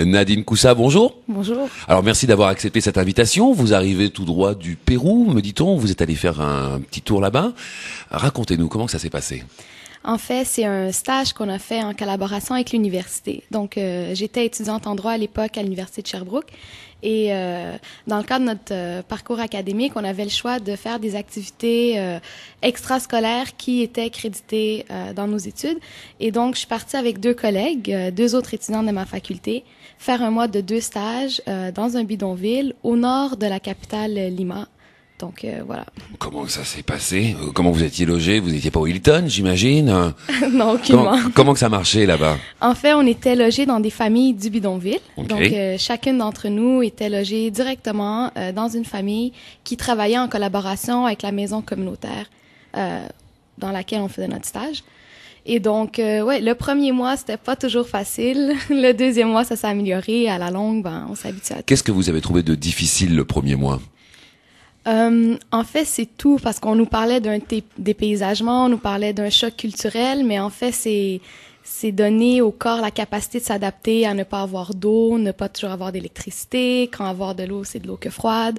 Nadine Coussa, bonjour. Bonjour. Alors merci d'avoir accepté cette invitation. Vous arrivez tout droit du Pérou, me dit-on. Vous êtes allé faire un petit tour là-bas. Racontez-nous comment ça s'est passé. En fait, c'est un stage qu'on a fait en collaboration avec l'université. Donc, j'étais étudiante en droit à l'époque à l'université de Sherbrooke. Et dans le cadre de notre parcours académique, on avait le choix de faire des activités extrascolaires qui étaient créditées dans nos études. Et donc, je suis partie avec deux collègues, deux autres étudiantes de ma faculté, faire un mois de 2 stages dans un bidonville au nord de la capitale Lima. Donc, voilà. Comment ça s'est passé? Comment vous étiez logés? Vous n'étiez pas au Hilton, j'imagine? Non, aucunement. Comment que ça marchait là-bas? En fait, on était logés dans des familles du bidonville. Okay. Donc, chacune d'entre nous était logée directement dans une famille qui travaillait en collaboration avec la maison communautaire dans laquelle on faisait notre stage. Et donc, ouais, le premier mois, c'était pas toujours facile. Le deuxième mois, ça s'est amélioré. À la longue, on s'habitue à tout. Qu'est-ce que vous avez trouvé de difficile le premier mois? En fait, c'est tout, parce qu'on nous parlait d'un dépaysagement, on nous parlait d'un choc culturel, mais en fait, c'est donner au corps la capacité de s'adapter à ne pas avoir d'eau, ne pas toujours avoir d'électricité. Quand avoir de l'eau, c'est de l'eau que froide.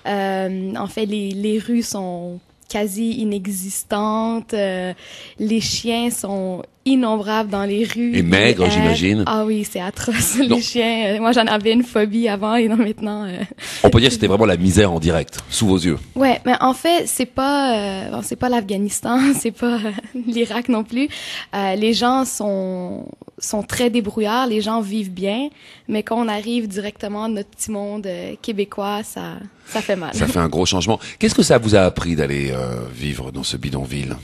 En fait, les rues sont quasi inexistantes. Les chiens sont innombrables dans les rues. Et maigres, j'imagine. Ah oui, c'est atroce, les chiens. Moi, j'en avais une phobie avant et non, maintenant... On peut dire que c'était vraiment la misère en direct, sous vos yeux. Ouais, mais en fait, c'est pas l'Afghanistan, c'est pas l'Irak non plus. Les gens sont très débrouillards, les gens vivent bien, mais quand on arrive directement dans notre petit monde québécois, ça fait mal. Ça fait un gros changement. Qu'est-ce que ça vous a appris d'aller vivre dans ce bidonville?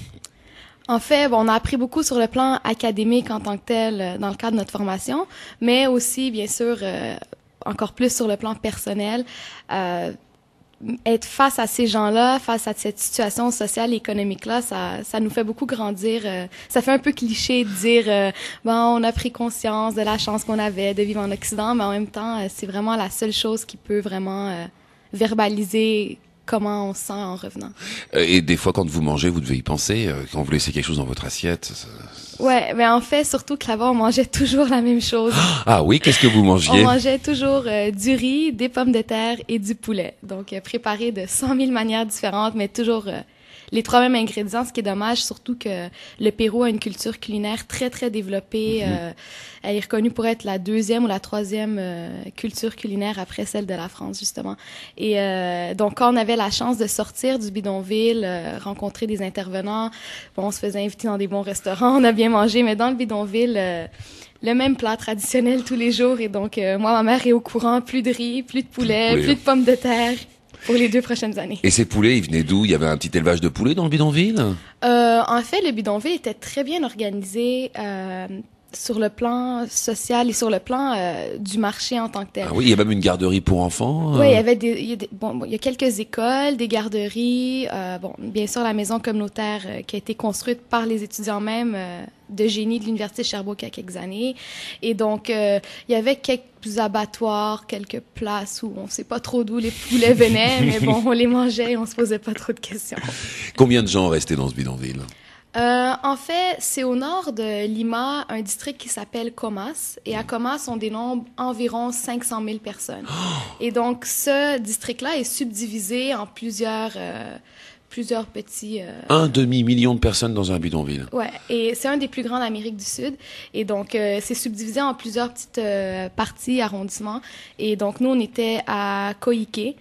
En fait, on a appris beaucoup sur le plan académique en tant que tel dans le cadre de notre formation, mais aussi, bien sûr, encore plus sur le plan personnel. Être face à ces gens-là, face à cette situation sociale et économique-là, ça nous fait beaucoup grandir. Ça fait un peu cliché de dire, on a pris conscience de la chance qu'on avait de vivre en Occident, mais en même temps, c'est vraiment la seule chose qui peut vraiment verbaliser comment on se sent en revenant. Et des fois, quand vous mangez, vous devez y penser, quand vous laissez quelque chose dans votre assiette. Ouais, mais en fait, surtout que là-bas, on mangeait toujours la même chose. Ah oui, qu'est-ce que vous mangiez? On mangeait toujours du riz, des pommes de terre et du poulet. Donc, préparé de 100 000 manières différentes, mais toujours les 3 mêmes ingrédients, ce qui est dommage, surtout que le Pérou a une culture culinaire très, très développée. Elle est reconnue pour être la 2e ou la 3e culture culinaire après celle de la France, justement. Et donc, quand on avait la chance de sortir du bidonville, rencontrer des intervenants, on se faisait inviter dans des bons restaurants, on a bien mangé, mais dans le bidonville... le même plat traditionnel tous les jours. Et donc, moi, ma mère est au courant, plus de riz, plus de poulet, plus de pommes de terre pour les 2 prochaines années. Et ces poulets, ils venaient d'où? Il y avait un petit élevage de poulets dans le bidonville? En fait, le bidonville était très bien organisé sur le plan social et sur le plan du marché en tant que tel. Ah oui, il y a même une garderie pour enfants. Oui, il y a quelques écoles, des garderies, bien sûr la maison communautaire qui a été construite par les étudiants même de génie de l'Université de Sherbrooke il y a quelques années. Et donc, il y avait quelques abattoirs, quelques places où on ne sait pas trop d'où les poulets venaient, mais bon, on les mangeait et on se posait pas trop de questions. Combien de gens restaient dans ce bidonville? En fait, c'est au nord de Lima, un district qui s'appelle Comas. Et à Comas, on dénombre environ 500 000 personnes. Et donc, ce district-là est subdivisé en plusieurs petits... Un demi-million de personnes dans un bidonville. Ouais, et c'est un des plus grands d'Amérique du Sud. Et donc, c'est subdivisé en plusieurs petites parties, arrondissements. Et donc, nous, on était à Coyiqué.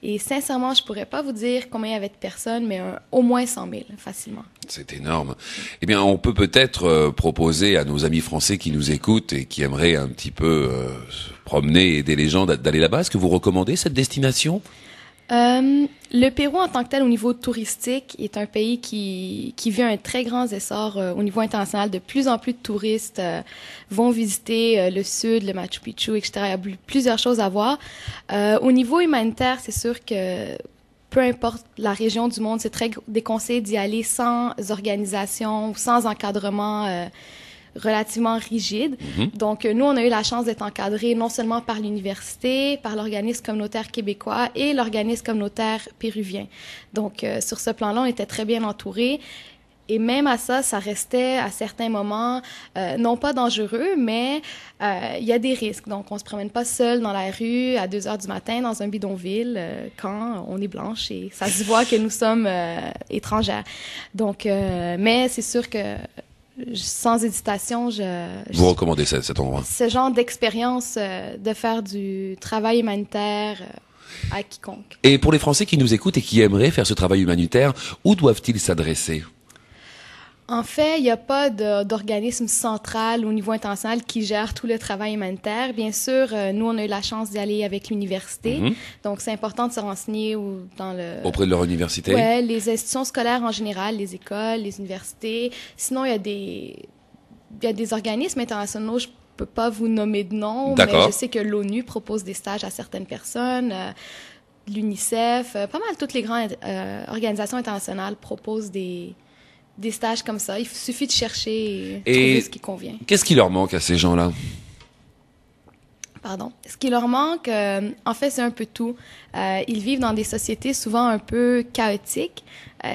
Et sincèrement, je pourrais pas vous dire combien il y avait de personnes, mais au moins 100 000, facilement. C'est énorme. Eh bien, on peut peut-être proposer à nos amis français qui nous écoutent et qui aimeraient un petit peu se promener et aider les gens d'aller là-bas. Est-ce que vous recommandez cette destination? Le Pérou, en tant que tel, au niveau touristique, est un pays qui vit un très grand essor au niveau international. De plus en plus de touristes vont visiter le sud, le Machu Picchu, etc. Il y a plusieurs choses à voir. Au niveau humanitaire, c'est sûr que peu importe la région du monde, c'est très déconseillé d'y aller sans organisation ou sans encadrement relativement rigide. Donc, nous, on a eu la chance d'être encadrés non seulement par l'université, par l'organisme communautaire québécois et l'organisme communautaire péruvien. Donc, sur ce plan-là, on était très bien entourés. Et même à ça, ça restait à certains moments non pas dangereux, mais il y a des risques. Donc, on se promène pas seul dans la rue à 2 heures du matin dans un bidonville quand on est blanche et ça se voit que nous sommes étrangères. Donc, mais c'est sûr que sans hésitation, vous recommandez cet endroit? Ce genre d'expérience de faire du travail humanitaire à quiconque. Et pour les Français qui nous écoutent et qui aimeraient faire ce travail humanitaire, où doivent-ils s'adresser? En fait, il n'y a pas d'organisme central au niveau international qui gère tout le travail humanitaire. Bien sûr, nous, on a eu la chance d'y aller avec l'université. Donc, c'est important de se renseigner auprès de leur université? Oui, les institutions scolaires en général, les écoles, les universités. Sinon, il y a des organismes internationaux, je ne peux pas vous nommer de nom, mais je sais que l'ONU propose des stages à certaines personnes. L'UNICEF, pas mal toutes les grandes organisations internationales proposent des stages comme ça. Il suffit de chercher et trouver ce qui convient. Qu'est-ce qui leur manque à ces gens-là? Pardon. Ce qui leur manque, en fait, c'est un peu tout. Ils vivent dans des sociétés souvent un peu chaotiques,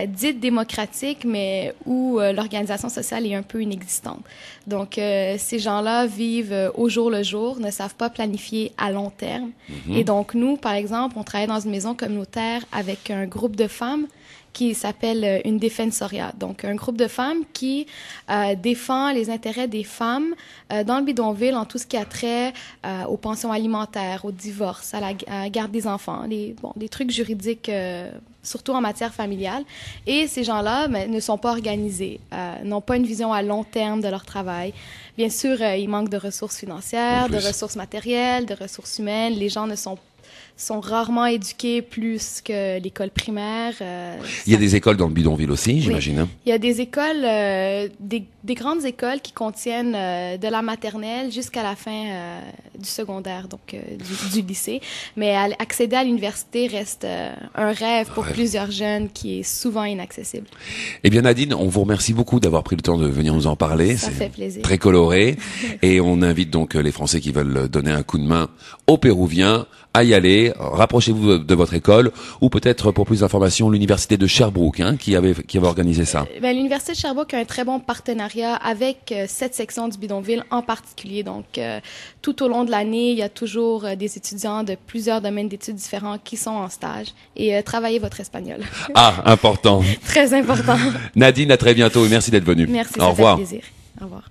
dites démocratiques, mais où l'organisation sociale est un peu inexistante. Donc, ces gens-là vivent au jour le jour, ne savent pas planifier à long terme. Et donc, nous, par exemple, on travaille dans une maison communautaire avec un groupe de femmes qui s'appelle une Defensoria, donc un groupe de femmes qui défend les intérêts des femmes dans le bidonville en tout ce qui a trait aux pensions alimentaires, au divorce, à la garde des enfants, des trucs juridiques, surtout en matière familiale. Et ces gens-là ne sont pas organisés, n'ont pas une vision à long terme de leur travail. Bien sûr, il manque de ressources financières, de ressources matérielles, de ressources humaines. Les gens sont rarement éduqués plus que l'école primaire. Il y a des écoles dans le bidonville aussi, j'imagine. Oui. Il y a des écoles, des grandes écoles qui contiennent de la maternelle jusqu'à la fin du secondaire, donc du lycée. Mais accéder à l'université reste un rêve pour plusieurs jeunes qui est souvent inaccessible. Eh bien Nadine, on vous remercie beaucoup d'avoir pris le temps de venir nous en parler. Ça fait plaisir. Très coloré. Et on invite donc les Français qui veulent donner un coup de main aux Pérouviens à y aller. Rapprochez-vous de votre école ou peut-être pour plus d'informations l'université de Sherbrooke qui avait organisé ça. L'université de Sherbrooke a un très bon partenariat avec cette section du bidonville en particulier. Donc tout au long de l'année, il y a toujours des étudiants de plusieurs domaines d'études différents qui sont en stage et travaillez votre espagnol. Ah, important. Très important. Nadine, à très bientôt et merci d'être venue. Merci, Au revoir. Ça fait plaisir. Au revoir.